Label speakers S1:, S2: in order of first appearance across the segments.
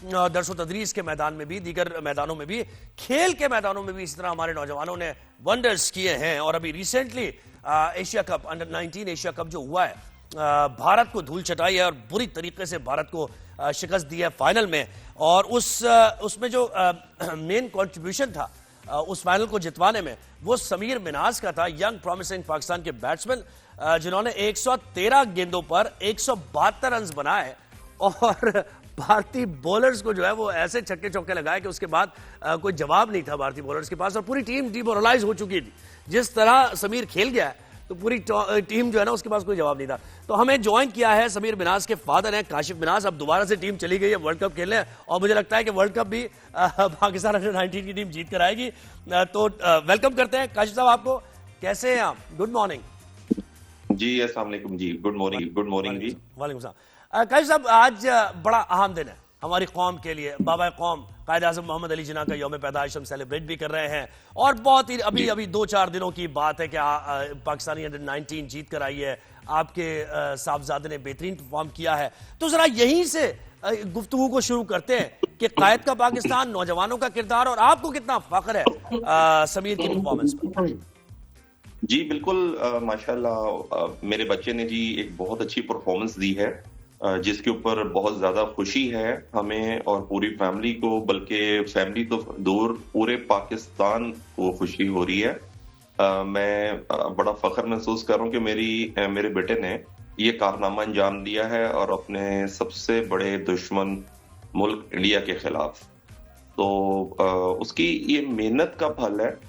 S1: दरसो तदरीस के मैदान में भी, दीगर मैदानों में भी, खेल के मैदानों में भी इस तरह हमारे नौजवानों ने वंडर्स किए हैं। और अभी recently Asia cup, under 19 Asia cup जो हुआ है, भारत को धूल चटाई है और बुरी तरीके से भारत को शिकस्त दी है फाइनल में। और उसमें जो मेन कंट्रीब्यूशन था उस फाइनल को जितवाने में, वो समीर मिन्हाज का था, यंग प्रॉमिसिंग पाकिस्तान के बैट्समैन, जिन्होंने 113 गेंदों पर 172 रन बनाए और भारतीय बॉलर्स को जो है वो ऐसे छक्के चौके लगाए कि उसके बाद कोई जवाब नहीं था भारतीय बॉलर्स के पास, और पूरी टीम डिमोरलाइज हो चुकी थी। जिस तरह समीर खेल गया है तो पूरी टीम जो है ना, उसके पास कोई जवाब नहीं था। तो हमें ज्वाइन किया है समीर मिन्हाज के फादर हैं काशिफ मिन्हाज। अब दोबारा से टीम चली गई है वर्ल्ड कप खेलने, और मुझे लगता है कि वर्ल्ड कप भी पाकिस्तान अंडर 19 की टीम जीत कर आएगी। तो वेलकम करते हैं काशिफ साहब आपको। कैसे हैं आप? गुड मॉर्निंग
S2: जी। अस्सलाम वालेकुम जी। Good morning. गुड मॉर्निंग जी।
S1: वालेकुम सलाम। काशिफ साहब, आज बड़ा अहम दिन है हमारी कौम के लिए। बाबा कौम कायद आज़म मोहम्मद अली जिन्ना का यौम पैदाइश हम सेलिब्रेट भी कर रहे हैं, और बहुत ही अभी 2-4 दिनों की बात है कि पाकिस्तानी अंडर 19 जीत कर आई है। आपके साहबजादे ने बेहतरीन परफॉर्म किया है। तो जरा यहीं से गुफ्तगू को शुरू करते हैं कि कायद का पाकिस्तान, नौजवानों का किरदार, और आपको कितना फख्र है समीर की परफॉर्मेंस पर।
S2: जी बिल्कुल, माशाल्लाह मेरे बच्चे ने जी एक बहुत अच्छी परफॉर्मेंस दी है, जिसके ऊपर बहुत ज्यादा खुशी है हमें और पूरी फैमिली को, बल्कि फैमिली तो दूर, पूरे पाकिस्तान को खुशी हो रही है। मैं बड़ा फख्र महसूस कर रहा हूँ कि मेरे बेटे ने ये कारनामा अंजाम दिया है, और अपने सबसे बड़े दुश्मन मुल्क इंडिया के खिलाफ। तो उसकी ये मेहनत का फल है।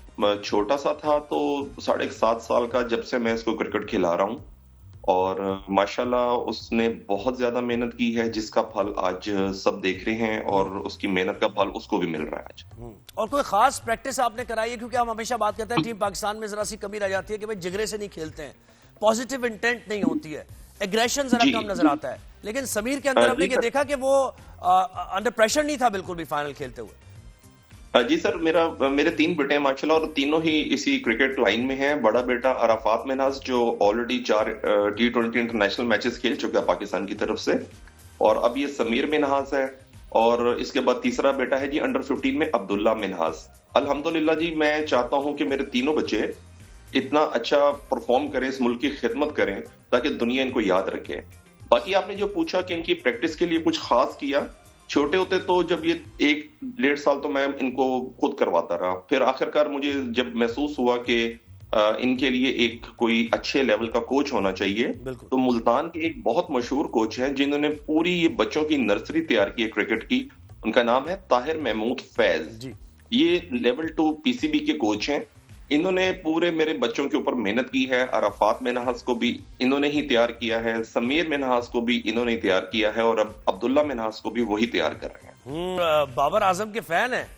S2: छोटा सा था तो 7.5 साल का, जब से मैं इसको क्रिकेट खिला रहा हूँ, और माशाल्लाह उसने बहुत ज्यादा मेहनत की है, जिसका फल आज सब देख रहे हैं, और उसकी मेहनत का फल उसको भी मिल रहा है आज।
S1: और कोई खास प्रैक्टिस आपने कराई है? क्योंकि हम हमेशा बात करते हैं टीम पाकिस्तान में जरा सी कमी रह जाती है कि भाई जिगरे से नहीं खेलते हैं, पॉजिटिव इंटेंट नहीं होती है, एग्रेशन जरा कम नजर आता है। लेकिन समीर के अंदर हमने ये देखा कि वो अंडर प्रेशर नहीं था बिल्कुल भी फाइनल खेलते हुए।
S2: जी सर, मेरे 3 बेटे हैं माशाल्लाह, और तीनों ही इसी क्रिकेट लाइन में हैं। बड़ा बेटा अराफात मिन्हाज, जो ऑलरेडी 4 T20 इंटरनेशनल मैचेस खेल चुका है पाकिस्तान की तरफ से, और अब ये समीर मिन्हाज है। और इसके बाद तीसरा बेटा है जी अंडर 15 में अब्दुल्ला मिन्हाज। अल्हम्दुलिल्लाह जी, मैं चाहता हूं कि मेरे तीनों बच्चे इतना अच्छा परफॉर्म करें, इस मुल्क की खिदमत करें, ताकि दुनिया इनको याद रखे। बाकी आपने जो पूछा कि इनकी प्रैक्टिस के लिए कुछ खास किया, छोटे होते तो जब ये 1-1.5 साल तो मैं इनको खुद करवाता रहा, फिर आखिरकार मुझे जब महसूस हुआ कि इनके लिए एक कोई अच्छे लेवल का कोच होना चाहिए, तो मुल्तान के एक बहुत मशहूर कोच हैं जिन्होंने पूरी ये बच्चों की नर्सरी तैयार की है क्रिकेट की। उनका नाम है ताहिर महमूद फैज। ये लेवल 2 पीसीबी के कोच हैं। इन्होंने पूरे मेरे बच्चों के ऊपर मेहनत की है। अराफात मिन्हाज को भी इन्होंने ही तैयार किया है, समीर मिन्हाज को भी इन्होंने तैयार किया है, और अब अब्दुल्ला मिन्हाज को भी वही तैयार कर रहे हैं।
S1: बाबर आजम के फैन है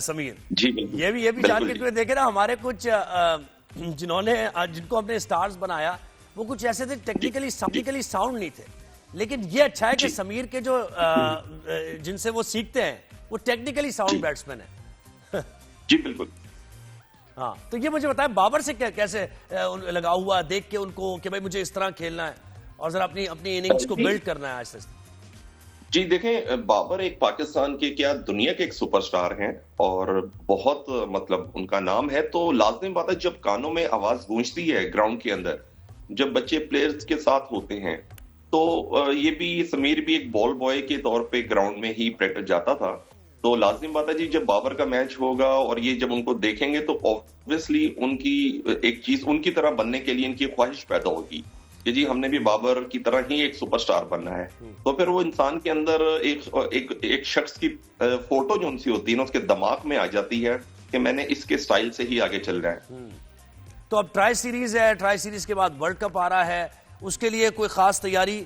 S1: समीर
S2: जी।
S1: ये भी जान के देखे ना, हमारे कुछ जिनको हमने स्टार्स बनाया वो कुछ ऐसे थे, टेक्निकली साउंड नहीं थे, लेकिन ये अच्छा है कि समीर के जो जिनसे वो सीखते हैं वो टेक्निकली साउंड बैट्समैन है।
S2: जी बिल्कुल।
S1: हाँ, तो ये मुझे बताएं, बाबर से कैसे लगा हुआ देख के उनको कि भाई मुझे इस तरह खेलना है और जरा अपनी इनिंग्स को बिल्ड करना है आहिस्ते आहिस्ते।
S2: जी देखें, बाबर एक पाकिस्तान के, क्या दुनिया के एक सुपरस्टार हैं, और बहुत मतलब उनका नाम है। तो लाज़िम बात है, जब कानों में आवाज गूंजती है ग्राउंड के अंदर, जब बच्चे प्लेयर्स के साथ होते हैं, तो ये भी, समीर भी एक बॉल बॉय के तौर पे ग्राउंड में ही प्रैक्टिस जाता था। तो लाजिम बात है जी, जब बाबर का मैच होगा और ये जब उनको देखेंगे, तो ऑब्वियसली उनकी एक चीज, उनकी तरह बनने के लिए इनकी ख्वाहिश पैदा होगी कि जी हमने भी बाबर की तरह ही एक सुपरस्टार बनना है। तो फिर वो इंसान के अंदर एक शख्स की फोटो जो उनसी होती है ना, उसके दिमाग में आ जाती है कि मैंने इसके स्टाइल से ही आगे चल रहा है।
S1: तो अब ट्राई सीरीज है, ट्राई सीरीज के बाद वर्ल्ड कप आ रहा है, उसके लिए कोई खास तैयारी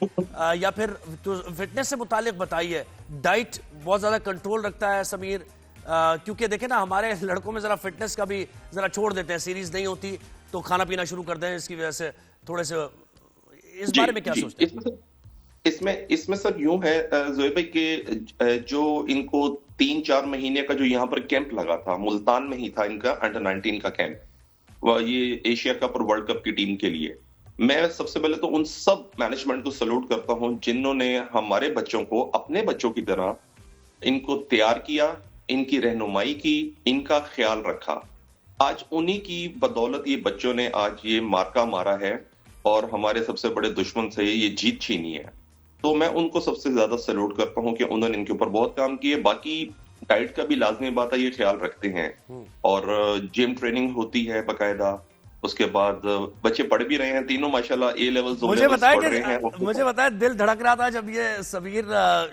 S1: या फिर तो फिटनेस से मुतालिक बताइए। डाइट बहुत ज्यादा कंट्रोल रखता है समीर, क्योंकि देखें ना, हमारे लड़कों में जरा फिटनेस का भी जरा छोड़ देते हैं, सीरीज नहीं होती तो खाना पीना शुरू कर दें, इसकी वजह से थोड़े से, इस बारे में क्या सोचते हैं?
S2: इसमें सर यूं है जोहेब भाई के, जो इनको 3-4 महीने का जो यहाँ पर कैंप लगा था, मुल्तान में ही था इनका अंडर 19 का कैंप, ये एशिया कप और वर्ल्ड कप की टीम के लिए। मैं सबसे पहले तो उन सब मैनेजमेंट को सैल्यूट करता हूं जिन्होंने हमारे बच्चों को अपने बच्चों की तरह इनको तैयार किया, इनकी रहनुमाई की, इनका ख्याल रखा। आज उन्हीं की बदौलत ये बच्चों ने आज ये मार्का मारा है और हमारे सबसे बड़े दुश्मन से ये जीत छीनी है। तो मैं उनको सबसे ज्यादा सैल्यूट करता हूं कि उन्होंने इनके ऊपर बहुत काम किए। बाकी डाइट का भी लाजमी बात है, ये ख्याल रखते हैं और जिम ट्रेनिंग होती है बकायदा। उसके बाद बच्चे पढ़ भी रहे हैं, तीनों माशाल्लाह ए लेवल्स
S1: मुझे बताया
S2: पढ़ रहे हैं।
S1: मुझे बताया दिल धड़क रहा था जब ये सबीर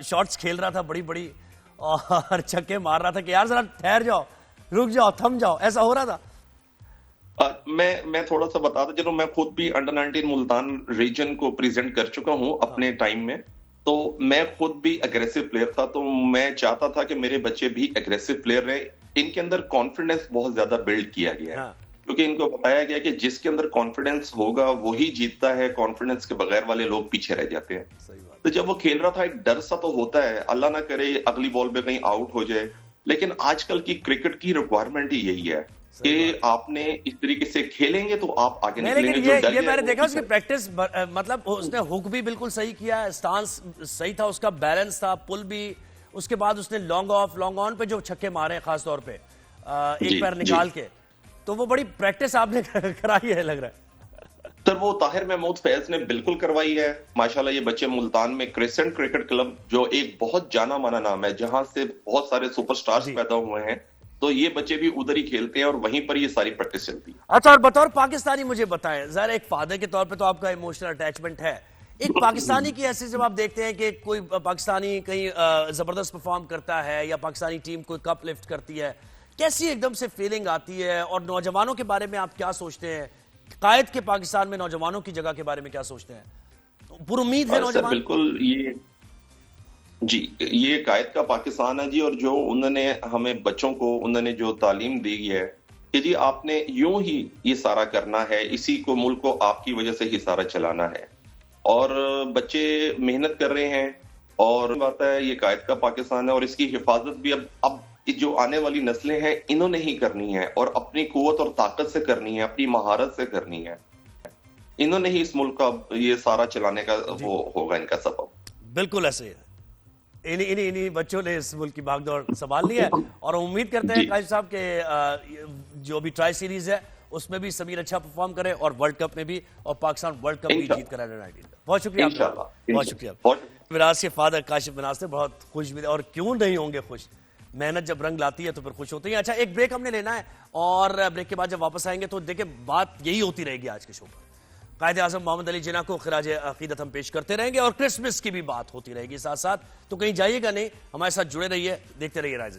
S1: शॉट्स खेल रहा था बड़ी बड़ी और छक्के मार रहा था कि यार जरा ठहर जाओ, रुक जाओ, थम जाओ, ऐसा हो रहा था।
S2: मैं थोड़ा सा बता दूं, चलो मैं खुद भी अंडर 19 मुल्तान रीजन को प्रेजेंट कर चुका हूं अपने टाइम में। तो मैं खुद भी अग्रेसिव प्लेयर था, तो मैं चाहता था कि मेरे बच्चे भी अग्रेसिव प्लेयर रहे। इनके अंदर कॉन्फिडेंस बहुत ज्यादा बिल्ड किया गया है, क्योंकि इनको बताया गया कि जिसके अंदर कॉन्फिडेंस होगा वही जीतता है, कॉन्फिडेंस के बगैर वाले लोग पीछे रह जाते हैं। तो जब वो खेल रहा था एक डर सा तो होता है, अल्लाह ना करे अगली बॉल पे कहीं आउट हो जाए। लेकिन आजकल की क्रिकेट की रिक्वायरमेंट ही यही है कि आपने इस तरीके से खेलेंगे तो आप आगे निकलेंगे।
S1: लेकिन ये मैंने देखा उसकी प्रैक्टिस, मतलब उसने हुक भी बिल्कुल सही किया, स्टांस सही था, उसका बैलेंस था, पुल भी। उसके बाद उसने लॉन्ग ऑफ लॉन्ग ऑन पे जो छक्के मारे खास तौर पे एक पैर निकाल के, तो वो बड़ी प्रैक्टिस आपने कराई है लग रहा है।
S2: सर वो ताहिर महमूद फैज ने बिल्कुल करवाई है माशाल्लाह। ये बच्चे मुल्तान में क्रिसेंट क्रिकेट क्लब, जो एक बहुत जाना माना नाम है, जहां से बहुत सारे सुपरस्टार्स पैदा हुए हैं, तो ये बच्चे भी उधर ही खेलते हैं और वहीं पर ये सारी प्रैक्टिस चलती है।
S1: अच्छा, और बतौर पाकिस्तानी मुझे बताएं, जरा एक फादर के तौर पे तो आपका इमोशनल अटैचमेंट है, एक पाकिस्तानी की ऐसे जब आप देखते हैं कि कोई पाकिस्तानी कहीं जबरदस्त परफॉर्म करता है या पाकिस्तानी टीम कोई कप लिफ्ट करती है, कैसी एकदम से फीलिंग आती है? और नौजवानों के बारे में आप क्या सोचते हैं? कायद के पाकिस्तान में नौजवानों की जगह के बारे में क्या सोचते हैं? पूरी उम्मीद है नौजवान?
S2: बिल्कुल, ये कायद का पाकिस्तान है जी। और जो उन्होंने हमें बच्चों को उन्होंने जो तालीम दी है कि जी आपने यूं ही ये सारा करना है, इसी को मुल्क को आपकी वजह से ही सारा चलाना है। और बच्चे मेहनत कर रहे हैं और बात है ये कायद का पाकिस्तान है और इसकी हिफाजत भी अब जो आने वाली नस्लें हैं इन्होंने ही करनी है और अपनी कुव्वत और ताकत से करनी है, अपनी महारत से करनी है। इन्होंने ही इस मुल्क का ये सारा चलाने का वो होगा इनका सबब।
S1: बिल्कुल ऐसे है, इन्हीं बच्चों ने इस मुल्क की भागदौड़ संभाल ली है और उम्मीद करते हैं काशिफ साहब के जो भी ट्राई सीरीज है उसमें भी समीर अच्छा परफॉर्म करे और वर्ल्ड कप में भी, और पाकिस्तान वर्ल्ड कप भी जीत कर आए। बहुत शुक्रिया आपका, बहुत शुक्रिया। मिराज के फादर काशिफ मिनाज से बहुत खुश भी, और क्यों नहीं होंगे खुश, मेहनत जब रंग लाती है तो फिर खुश होते हैं। अच्छा, एक ब्रेक हमने लेना है और ब्रेक के बाद जब वापस आएंगे तो देखिए बात यही होती रहेगी आज के शो पर। कायद-ए-आज़म मोहम्मद अली जिन्ना को खिराज अकीदत हम पेश करते रहेंगे और क्रिसमस की भी बात होती रहेगी साथ साथ, तो कहीं जाइएगा नहीं, हमारे साथ जुड़े रहिए, देखते रहिए राइज़।